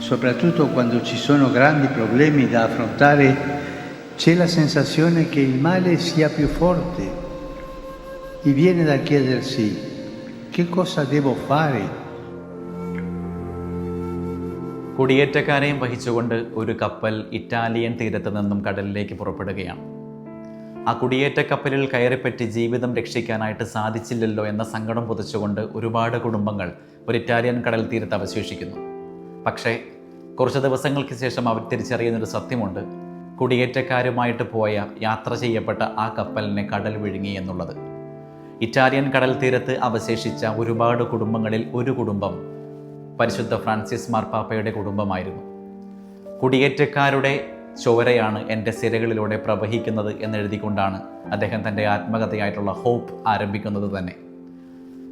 soprattutto quando ci sono grandi problemi da affrontare, c'è la sensazione che il male sia più forte e viene da chiedersi che cosa devo fare. കുടിയേറ്റക്കാരെയും വഹിച്ചുകൊണ്ട് ഒരു കപ്പൽ Italian തീരത്ത് നിന്നും കടലിലേക്ക് പുറപ്പെടുകയാണ്. ആ കുടിയേറ്റ കപ്പലിൽ കയറിപ്പറ്റി ജീവിതം രക്ഷിക്കാനായിട്ട് സാധിച്ചില്ലല്ലോ എന്ന സങ്കടം പുതച്ചുകൊണ്ട് ഒരുപാട് കുടുംബങ്ങൾ ഒരു ഇറ്റാലിയൻ കടൽ തീരത്ത് അവശേഷിക്കുന്നു. പക്ഷേ കുറച്ച് ദിവസങ്ങൾക്ക് ശേഷം അവർ തിരിച്ചറിയുന്നൊരു സത്യമുണ്ട്. കുടിയേറ്റക്കാരുമായിട്ട് പോയ യാത്ര ചെയ്യപ്പെട്ട ആ കപ്പലിനെ കടൽ വിഴുങ്ങി എന്നുള്ളത്. ഇറ്റാലിയൻ കടൽ തീരത്ത് അവശേഷിച്ച ഒരുപാട് കുടുംബങ്ങളിൽ ഒരു കുടുംബം പരിശുദ്ധ ഫ്രാൻസിസ് മാർപ്പാപ്പയുടെ കുടുംബമായിരുന്നു. കുടിയേറ്റക്കാരുടെ ചോരയാണ് എൻ്റെ സിരകളിലൂടെ പ്രവഹിക്കുന്നത് എന്നെഴുതിക്കൊണ്ടാണ് അദ്ദേഹം തൻ്റെ ആത്മകഥയായിട്ടുള്ള ഹോപ്പ് ആരംഭിക്കുന്നത് തന്നെ.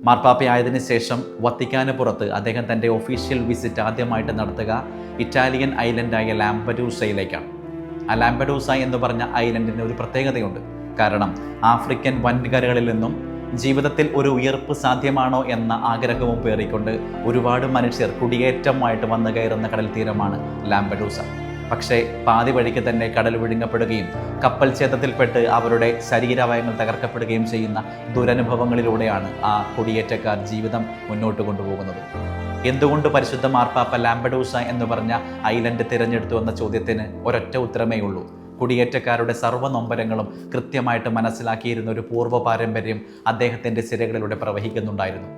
മാർപ്പാപ്പയായതിനു ശേഷം വത്തിക്കാന് പുറത്ത് അദ്ദേഹം തൻ്റെ ഒഫീഷ്യൽ വിസിറ്റ് ആദ്യമായിട്ട് നടത്തുക ഇറ്റാലിയൻ ഐലൻഡായ ലാംപഡൂസയിലേക്കാണ്. ആ ലാംപഡൂസ എന്ന് പറഞ്ഞ ഐലൻഡിന് ഒരു പ്രത്യേകതയുണ്ട്. കാരണം ആഫ്രിക്കൻ വൻകരകളിൽ നിന്നും ജീവിതത്തിൽ ഒരു ഉയർപ്പ് സാധ്യമാണോ എന്ന ആഗ്രഹവും പേറിക്കൊണ്ട് ഒരുപാട് മനുഷ്യർ കുടിയേറ്റമായിട്ട് വന്നു കയറുന്ന കടൽ തീരമാണ് ലാംപഡൂസ. പക്ഷേ പാതി വഴിക്ക് തന്നെ കടൽ വിഴുങ്ങപ്പെടുകയും കപ്പൽ ഛേദത്തിൽപ്പെട്ട് അവരുടെ ശരീരാവയവങ്ങൾ തകർക്കപ്പെടുകയും ചെയ്യുന്ന ദുരനുഭവങ്ങളിലൂടെയാണ് ആ കുടിയേറ്റക്കാർ ജീവിതം മുന്നോട്ട് കൊണ്ടുപോകുന്നത്. എന്തുകൊണ്ട് പരിശുദ്ധ മാർപ്പാപ്പ ലാംപഡൂസ എന്ന് പറഞ്ഞ ഐലൻഡ് തിരഞ്ഞെടുത്തു എന്ന ചോദ്യത്തിന് ഒരൊറ്റ ഉത്തരമേ ഉള്ളൂ. കുടിയേറ്റക്കാരുടെ സർവ്വ നൊമ്പരങ്ങളും കൃത്യമായിട്ട് മനസ്സിലാക്കിയിരുന്ന ഒരു പൂർവ്വ പാരമ്പര്യം അദ്ദേഹത്തിൻ്റെ സിരകളിലൂടെ പ്രവഹിക്കുന്നുണ്ടായിരുന്നു.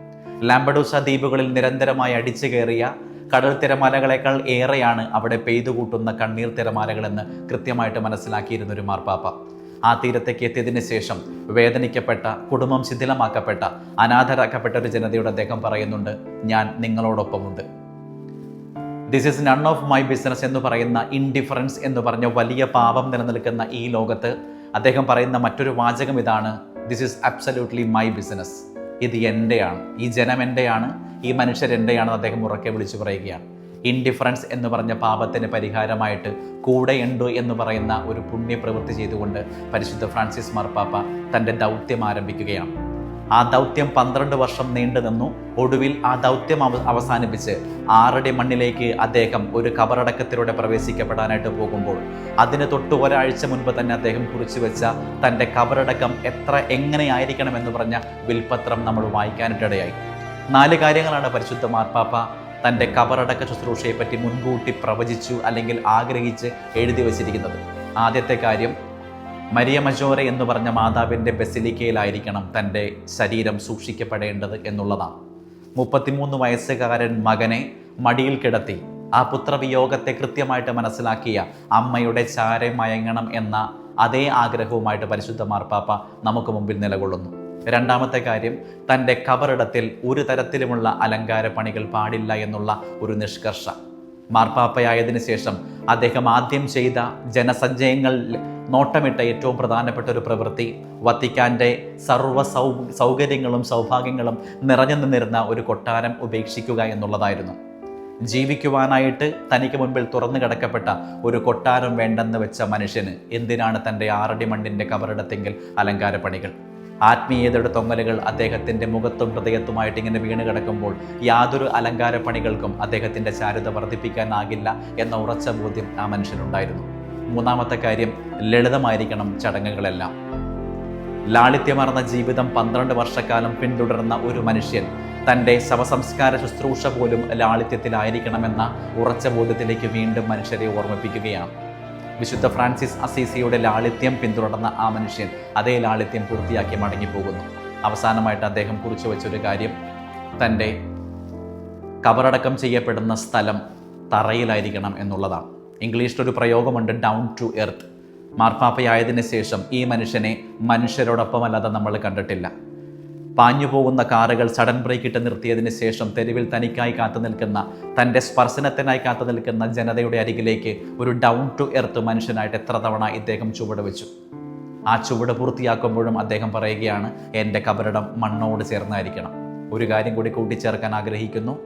ലാംപഡൂസ ദ്വീപുകളിൽ നിരന്തരമായി അടിച്ചു കയറിയ കടൽ തിരമാലകളെക്കാൾ ഏറെയാണ് അവിടെ പെയ്തുകൂട്ടുന്ന കണ്ണീർ തിരമാലകളെന്ന് കൃത്യമായിട്ട് മനസ്സിലാക്കിയിരുന്ന ഒരു മാർപ്പാപ്പ ആ തീരത്തേക്ക് എത്തിയതിന് ശേഷം വേദനിക്കപ്പെട്ട, കുടുംബം ശിഥിലമാക്കപ്പെട്ട, അനാഥരാക്കപ്പെട്ട ഒരു ജനതയോട് അദ്ദേഹം പറയുന്നുണ്ട്, ഞാൻ നിങ്ങളോടൊപ്പമുണ്ട്. This is none of my business എന്ന് പറയുന്ന ഇൻഡിഫറൻസ് എന്ന് പറഞ്ഞ വലിയ പാപം നിലനിൽക്കുന്ന ഈ ലോകത്ത് അദ്ദേഹം പറയുന്ന മറ്റൊരു വാചകം ഇതാണ്, this is absolutely my business. ഇത് എൻ്റെയാണ്, ഈ ജനം എൻ്റെയാണ്, ഈ മനുഷ്യരെൻ്റെയാണെന്ന് അദ്ദേഹം ഉറക്കെ വിളിച്ചു പറയുകയാണ്. ഇൻഡിഫറൻസ് എന്ന് പറഞ്ഞ പാപത്തിന് പരിഹാരമായിട്ട് കൂടെയുണ്ട് എന്ന് പറയുന്ന ഒരു പുണ്യപ്രവൃത്തി ചെയ്തുകൊണ്ട് പരിശുദ്ധ ഫ്രാൻസിസ് മാർപ്പാപ്പ തൻ്റെ ദൗത്യം ആരംഭിക്കുകയാണ്. ആ ദൗത്യം 12 വർഷം നീണ്ടു നിന്നു. ഒടുവിൽ ആ ദൗത്യം അവസാനിപ്പിച്ച് 6 അടി മണ്ണിലേക്ക് അദ്ദേഹം ഒരു കബറടക്കത്തിലൂടെ പ്രവേശിക്കപ്പെടാനായിട്ട് പോകുമ്പോൾ അതിന് തൊട്ട് ഒരാഴ്ച മുൻപ് തന്നെ അദ്ദേഹം കുറിച്ചു വെച്ച തൻ്റെ കബറടക്കം എങ്ങനെയായിരിക്കണം എന്ന് പറഞ്ഞ വിൽപത്രം നമ്മൾ വായിക്കാനിട്ടിടയായി. 4 കാര്യങ്ങളാണ് പരിശുദ്ധ മാർപ്പാപ്പ തൻ്റെ കബറടക്ക ശുശ്രൂഷയെപ്പറ്റി മുൻകൂട്ടി പ്രവചിച്ചു അല്ലെങ്കിൽ ആഗ്രഹിച്ച് എഴുതി വച്ചിരിക്കുന്നത്. ആദ്യത്തെ കാര്യം, മരിയ മജോറ എന്ന് പറഞ്ഞ മാതാവിൻ്റെ ബസിലിക്കയിലായിരിക്കണം തൻ്റെ ശരീരം സൂക്ഷിക്കപ്പെടേണ്ടത് എന്നുള്ളതാണ്. 33 വയസ്സുകാരൻ മകനെ മടിയിൽ കിടത്തി ആ പുത്രവിയോഗത്തെ കൃത്യമായിട്ട് മനസ്സിലാക്കിയ അമ്മയുടെ ചാരെ മയങ്ങണം എന്ന അതേ ആഗ്രഹവുമായിട്ട് പരിശുദ്ധ മാർപ്പാപ്പ നമുക്ക് മുമ്പിൽ നിലകൊള്ളുന്നു. രണ്ടാമത്തെ കാര്യം, തൻ്റെ കബറിടത്തിൽ ഒരു തരത്തിലുമുള്ള അലങ്കാര പണികൾ പാടില്ല എന്നുള്ള ഒരു നിഷ്കർഷ. മാർപ്പാപ്പയായതിനു ശേഷം അദ്ദേഹം ആദ്യം ചെയ്ത ജനസഞ്ചയങ്ങൾ നോട്ടമിട്ട ഏറ്റവും പ്രധാനപ്പെട്ട ഒരു പ്രവൃത്തി വത്തിക്കാൻ്റെ സർവ്വ സൗകര്യങ്ങളും സൗഭാഗ്യങ്ങളും നിറഞ്ഞു നിന്നിരുന്ന ഒരു കൊട്ടാരം ഉപേക്ഷിക്കുക എന്നുള്ളതായിരുന്നു. ജീവിക്കുവാനായിട്ട് തനിക്ക് മുൻപിൽ തുറന്നു കിടക്കപ്പെട്ട ഒരു കൊട്ടാരം വേണ്ടെന്ന് വെച്ച മനുഷ്യന് എന്തിനാണ് തൻ്റെ 6 അടി മണ്ണിൻ്റെ കബറിടത്തെങ്കിൽ അലങ്കാര പണികൾ? ആത്മീയതയുടെ തൊങ്ങലുകൾ അദ്ദേഹത്തിൻ്റെ മുഖത്തും ഹൃദയത്തുമായിട്ട് ഇങ്ങനെ വീണ് കിടക്കുമ്പോൾ യാതൊരു അലങ്കാര പണികൾക്കും അദ്ദേഹത്തിൻ്റെ ചാരുത വർദ്ധിപ്പിക്കാനാകില്ല എന്ന ഉറച്ച ബോധ്യം ആ മനുഷ്യനുണ്ടായിരുന്നു. മൂന്നാമത്തെ കാര്യം, ലളിതമായിരിക്കണം ചടങ്ങുകളെല്ലാം. ലാളിത്യമാർന്ന ജീവിതം 12 വർഷക്കാലം പിന്തുടർന്ന ഒരു മനുഷ്യൻ തൻ്റെ ശവസംസ്കാര ശുശ്രൂഷ പോലും ലാളിത്യത്തിലായിരിക്കണമെന്ന ഉറച്ച ബോധ്യത്തിലേക്ക് വീണ്ടും മനുഷ്യരെ ഓർമ്മിപ്പിക്കുകയാണ്. വിശുദ്ധ ഫ്രാൻസിസ് അസീസിയുടെ ലാളിത്യം പിന്തുടർന്ന ആ മനുഷ്യൻ അതേ ലാളിത്യം പൂർത്തിയാക്കി മടങ്ങിപ്പോകുന്നു. അവസാനമായിട്ട് അദ്ദേഹം കുറിച്ചു വെച്ചൊരു കാര്യം, തൻ്റെ കബറടക്കം ചെയ്യപ്പെടുന്ന സ്ഥലം തറയിലായിരിക്കണം എന്നുള്ളതാണ്. ഇംഗ്ലീഷിലൊരു പ്രയോഗമുണ്ട്, ഡൗൺ ടു എർത്ത്. മാർപ്പാപ്പയായതിനു ശേഷം ഈ മനുഷ്യനെ മനുഷ്യരോടൊപ്പമല്ലാതെ നമ്മൾ കണ്ടിട്ടില്ല. പാഞ്ഞു പോകുന്ന കാറുകൾ സഡൻ ബ്രേക്ക് ഇട്ട് നിർത്തിയതിന് ശേഷം തെരുവിൽ തനിക്കായി കാത്തു നിൽക്കുന്ന, തൻ്റെ സ്പർശനത്തിനായി കാത്തു നിൽക്കുന്ന ജനതയുടെ അരികിലേക്ക് ഒരു ഡൗൺ ടു എർത്ത് മനുഷ്യനായിട്ട് എത്ര തവണ ഇദ്ദേഹം ചുവട് വെച്ചു. ആ ചുവട് പൂർത്തിയാക്കുമ്പോഴും അദ്ദേഹം പറയുകയാണ്, എൻ്റെ കബറിടം മണ്ണോട് ചേർന്നായിരിക്കണം. ഒരു കാര്യം കൂടി കൂട്ടിച്ചേർക്കാൻ ആഗ്രഹിക്കുന്നു,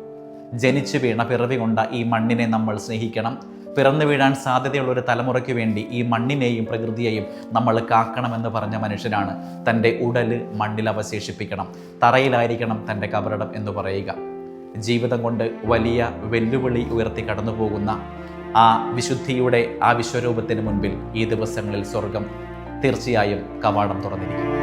ജനിച്ചു വീണ പിറവി കൊണ്ട ഈ മണ്ണിനെ നമ്മൾ സ്നേഹിക്കണം. പിറന്നു വീഴാൻ സാധ്യതയുള്ള ഒരു തലമുറയ്ക്ക് വേണ്ടി ഈ മണ്ണിനെയും പ്രകൃതിയെയും നമ്മൾ കാക്കണമെന്ന് പറഞ്ഞ മനുഷ്യനാണ് തൻ്റെ ഉടല് മണ്ണിൽ അവശേഷിപ്പിക്കണം, തറയിലായിരിക്കണം തൻ്റെ കബറിടം എന്ന് പറയുക. ജീവിതം കൊണ്ട് വലിയ വെല്ലുവിളി ഉയർത്തി കടന്നു പോകുന്ന ആ വിശുദ്ധിയുടെ ആ വിശ്വരൂപത്തിന് മുൻപിൽ ഈ ദിവസങ്ങളിൽ സ്വർഗം തീർച്ചയായും കവാടം തുറന്നിരിക്കും.